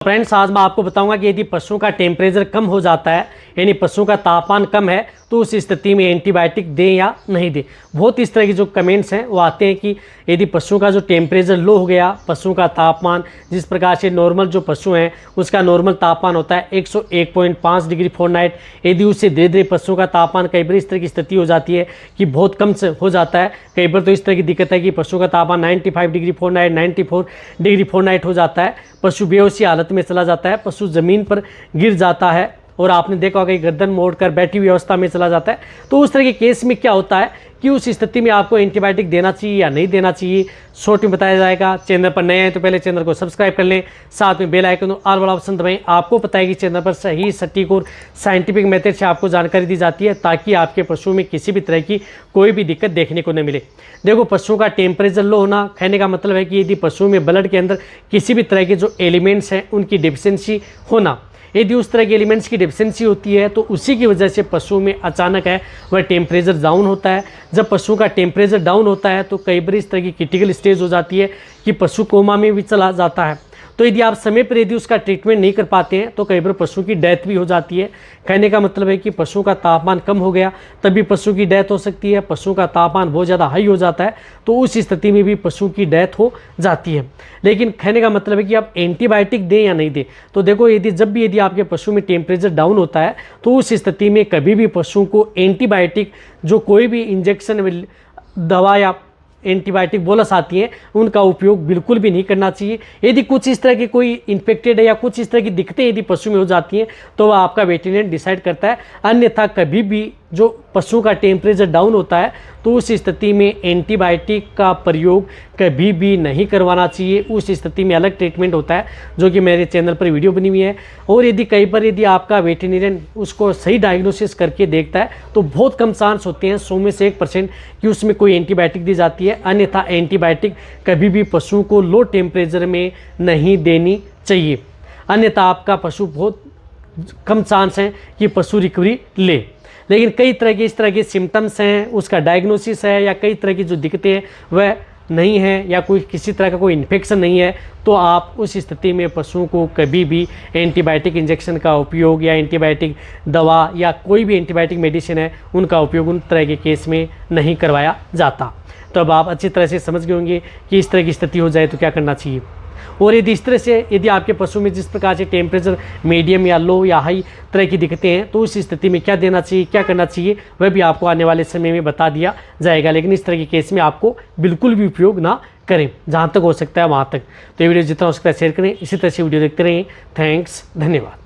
Friends, आज मैं आपको बताऊंगा कि यदि पशुओं का टेम्परेचर कम हो जाता है, यानी पशुओं का तापमान कम है, तो उस स्थिति में एंटीबायोटिक दें या नहीं दें। बहुत इस तरह की जो कमेंट्स हैं वो आते हैं कि यदि पशुओं का जो टेम्परेचर लो हो गया, पशुओं का तापमान जिस प्रकार से नॉर्मल जो पशु हैं उसका नॉर्मल तापमान होता है 101.5 डिग्री फ़ारेनहाइट, यदि उससे धीरे धीरे पशुओं का तापमान कई बार इस तरह की स्थिति हो जाती है कि बहुत कम से हो जाता है। कई बार तो इस तरह की दिक्कत है कि पशुओं का तापमान 95 डिग्री फ़ारेनहाइट 94 डिग्री फ़ारेनहाइट हो जाता है, पशु बेहोशी हालत में चला जाता है, पशु ज़मीन पर गिर जाता है और आपने देखा होगा कि गर्दन मोड़कर बैठी हुई अवस्था में चला जाता है। तो उस तरह के केस में क्या होता है कि उस स्थिति में आपको एंटीबायोटिक देना चाहिए या नहीं देना चाहिए, शॉर्ट में बताया जाएगा। चैनल पर नए हैं तो पहले चैनल को सब्सक्राइब कर लें, साथ में बेल आइकन ऑल वाला ऑप्शन दबाएं। आपको पता है कि चैनल पर सही, सटीक और साइंटिफिक मेथड से आपको जानकारी दी जाती है ताकि आपके पशुओं में किसी भी तरह की कोई भी दिक्कत देखने को न मिले। देखो, पशुओं का टेम्परेचर लो होना कहने का मतलब है कि यदि पशुओं में ब्लड के अंदर किसी भी तरह के जो एलिमेंट्स हैं उनकी डिफिशियंसी होना, यदि उस तरह के एलिमेंट्स की डिफिशियंसी होती है तो उसी की वजह से पशुओं में अचानक है वह टेम्परेचर डाउन होता है। जब पशुओं का टेम्परेचर डाउन होता है तो कई बार इस तरह की क्रिटिकल स्टेज हो जाती है कि पशु कोमा में भी चला जाता है। तो यदि आप समय पर यदि उसका ट्रीटमेंट नहीं कर पाते हैं तो कई बार पशु की डेथ भी हो जाती है। कहने का मतलब है कि पशु का तापमान कम हो गया तभी पशु की डेथ हो सकती है। पशु का तापमान बहुत ज़्यादा हाई हो जाता है तो उस स्थिति में भी पशु की डेथ हो जाती है। लेकिन कहने का मतलब है कि आप एंटीबायोटिक दें या नहीं दें। तो देखो, यदि आपके पशु में टेम्परेचर डाउन होता है तो उस स्थिति में कभी भी पशु को एंटीबायोटिक, जो कोई भी इंजेक्शन दवा या एंटीबायोटिक बोलस आती है, उनका उपयोग बिल्कुल भी नहीं करना चाहिए। यदि कुछ इस तरह की कोई इन्फेक्टेड है या कुछ इस तरह की दिक्कतें यदि पशु में हो जाती हैं तो वह आपका वेटरनरी डिसाइड करता है। अन्यथा कभी भी जो पशु का टेम्परेचर डाउन होता है तो उस स्थिति में एंटीबायोटिक का प्रयोग कभी भी नहीं करवाना चाहिए। उस स्थिति में अलग ट्रीटमेंट होता है जो कि मेरे चैनल पर वीडियो बनी हुई है। और यदि कई बार यदि आपका वेटरनरियन उसको सही डायग्नोसिस करके देखता है तो बहुत कम चांस होते हैं, 100 में से 1% कि उसमें कोई एंटीबायोटिक दी जाती है। अन्यथा एंटीबायोटिक कभी भी पशु को लो टेम्परेचर में नहीं देनी चाहिए, अन्यथा आपका पशु बहुत कम चांस है कि पशु रिकवरी ले। लेकिन कई तरह के इस तरह के सिम्टम्स हैं, उसका डायग्नोसिस है या कई तरह की जो दिक्कतें हैं वह नहीं है या कोई किसी तरह का कोई इन्फेक्शन नहीं है, तो आप उस स्थिति में पशुओं को कभी भी एंटीबायोटिक इंजेक्शन का उपयोग या एंटीबायोटिक दवा या कोई भी एंटीबायोटिक मेडिसिन है उनका उपयोग उन तरह के केस में नहीं करवाया जाता। तो अब आप अच्छी तरह से समझ गए होंगे कि इस तरह की स्थिति हो जाए तो क्या करना चाहिए। और यदि इस तरह से यदि आपके पशु में जिस प्रकार से टेम्परेचर मीडियम या लो या हाई तरह की दिक्कतें हैं तो उस स्थिति में क्या देना चाहिए, क्या करना चाहिए, वह भी आपको आने वाले समय में बता दिया जाएगा। लेकिन इस तरह के केस में आपको बिल्कुल भी उपयोग ना करें, जहाँ तक हो सकता है वहाँ तक। तो ये वीडियो जितना हो सकता है शेयर करें। इसी तरह से वीडियो देखते रहें। थैंक्स, धन्यवाद।